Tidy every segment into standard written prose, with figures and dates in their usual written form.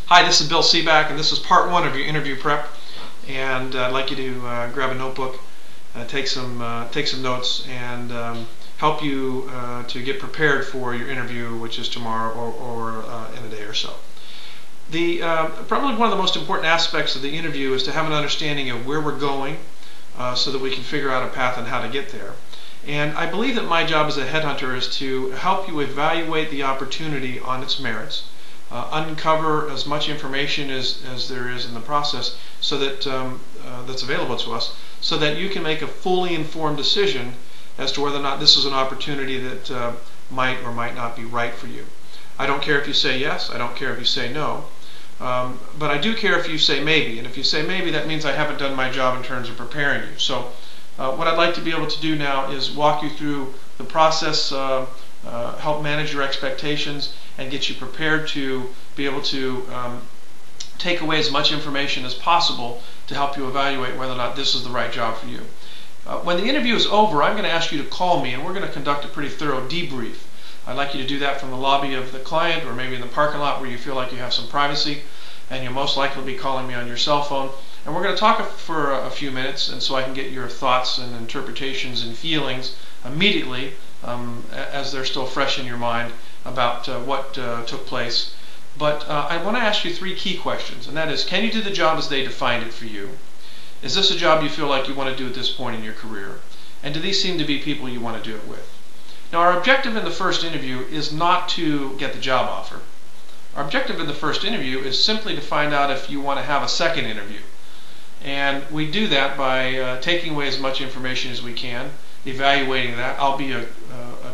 Hi, this is Bill Cebak, and this is part one of your interview prep. And I'd like you to grab a notebook, take some notes, and help you to get prepared for your interview, which is tomorrow or in a day or so. Probably one of the most important aspects of the interview is to have an understanding of where we're going, so that we can figure out a path on how to get there. And I believe that my job as a headhunter is to help you evaluate the opportunity on its merits. Uncover as much information as there is in the process, so that that's available to us, so that you can make a fully informed decision as to whether or not this is an opportunity that might or might not be right for you. I don't care if you say yes, I don't care if you say no, but I do care if you say maybe, and if you say maybe, that means I haven't done my job in terms of preparing you. So what I'd like to be able to do now is walk you through the process, help manage your expectations, and get you prepared to be able to take away as much information as possible to help you evaluate whether or not this is the right job for you. When the interview is over, I'm going to ask you to call me, and we're going to conduct a pretty thorough debrief. I'd like you to do that from the lobby of the client, or maybe in the parking lot where you feel like you have some privacy, and you'll most likely be calling me on your cell phone. And we're going to talk for a few minutes, and so I can get your thoughts and interpretations and feelings immediately, as they're still fresh in your mind, about what took place. But I want to ask you three key questions, and that is, can you do the job as they defined it for you? Is this a job you feel like you want to do at this point in your career? And do these seem to be people you want to do it with? Now, our objective in the first interview is not to get the job offer. Our objective in the first interview is simply to find out if you want to have a second interview. And we do that by taking away as much information as we can, evaluating that. I'll be a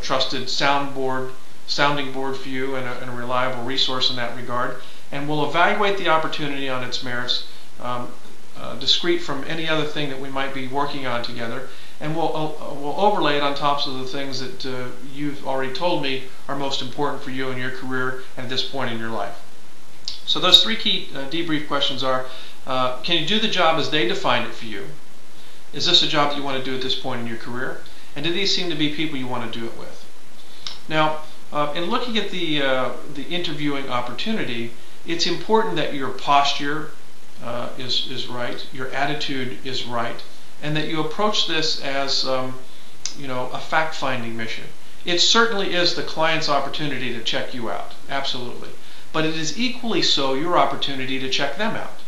trusted sounding board for you, and a reliable resource in that regard. And we'll evaluate the opportunity on its merits, discrete from any other thing that we might be working on together. And we'll overlay it on top of the things that you've already told me are most important for you in your career and at this point in your life. So those three key debrief questions are, can you do the job as they defined it for you? Is this a job that you want to do at this point in your career? And do these seem to be people you want to do it with? Now, in looking at the interviewing opportunity, it's important that your posture is right, your attitude is right, and that you approach this as a fact-finding mission. It certainly is the client's opportunity to check you out, absolutely. But it is equally so your opportunity to check them out.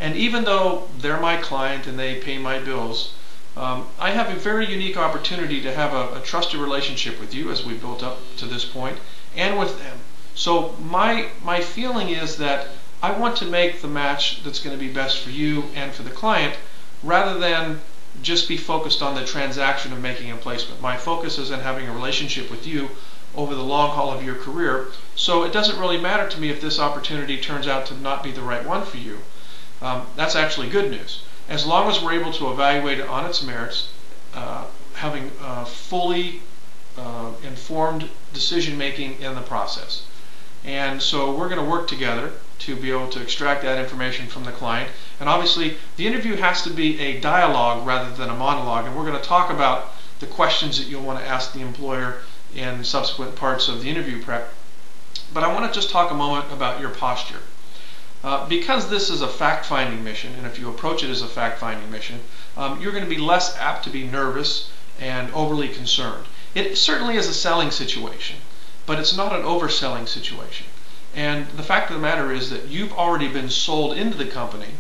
And even though they're my client and they pay my bills, I have a very unique opportunity to have a trusted relationship with you, as we've built up to this point, and with them. So my feeling is that I want to make the match that's going to be best for you and for the client, rather than just be focused on the transaction of making a placement. My focus is on having a relationship with you over the long haul of your career. So it doesn't really matter to me if this opportunity turns out to not be the right one for you. That's actually good news. As long as we're able to evaluate it on its merits, having fully informed decision making in the process. And so we're going to work together to be able to extract that information from the client. And obviously the interview has to be a dialogue rather than a monologue, and we're going to talk about the questions that you'll want to ask the employer in subsequent parts of the interview prep. But I want to just talk a moment about your posture. Because this is a fact-finding mission, and if you approach it as a fact-finding mission, you're going to be less apt to be nervous and overly concerned. It certainly is a selling situation, but it's not an overselling situation. And the fact of the matter is that you've already been sold into the company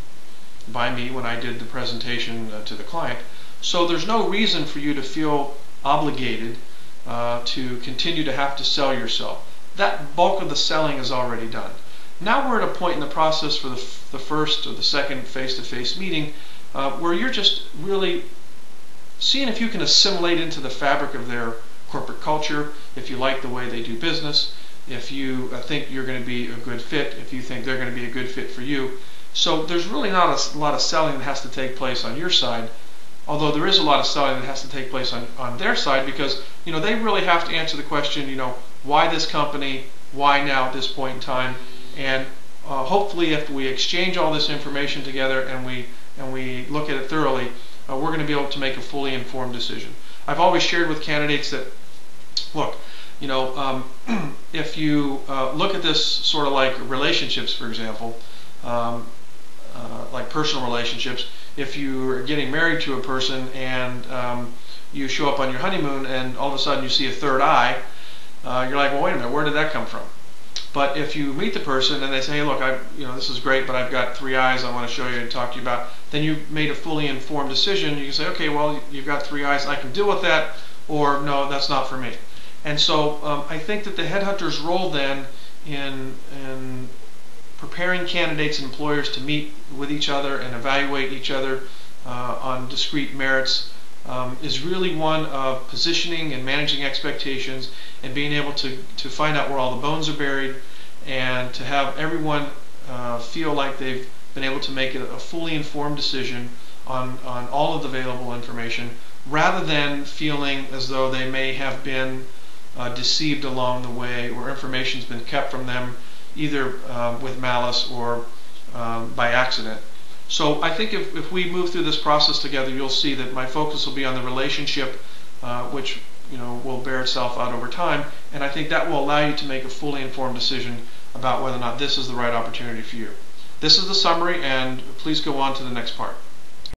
by me when I did the presentation to the client, so there's no reason for you to feel obligated to continue to have to sell yourself. That bulk of the selling is already done. Now we're at a point in the process for the first or the second face-to-face meeting where you're just really seeing if you can assimilate into the fabric of their corporate culture, if you like the way they do business, if you think you're going to be a good fit, if you think they're going to be a good fit for you. So there's really not a lot of selling that has to take place on your side, although there is a lot of selling that has to take place on their side, because they really have to answer the question, why this company, why now at this point in time. And hopefully if we exchange all this information together and we look at it thoroughly, we're going to be able to make a fully informed decision. I've always shared with candidates that, look, if you look at this sort of like relationships, for example, like personal relationships, if you're getting married to a person and you show up on your honeymoon and all of a sudden you see a third eye, you're like, well, wait a minute, where did that come from? But if you meet the person and they say, hey, look, this is great, but I've got three eyes I want to show you and talk to you about, then you've made a fully informed decision. You can say, okay, well, you've got three eyes, I can deal with that, or no, that's not for me. And so I think that the headhunter's role then in preparing candidates and employers to meet with each other and evaluate each other on discrete merits is really one of positioning and managing expectations and being able to find out where all the bones are buried and to have everyone feel like they've been able to make a fully informed decision on all of the available information, rather than feeling as though they may have been deceived along the way, or information's been kept from them either with malice or by accident. So I think if we move through this process together, you'll see that my focus will be on the relationship, which will bear itself out over time, and I think that will allow you to make a fully informed decision about whether or not this is the right opportunity for you. This is the summary, and please go on to the next part.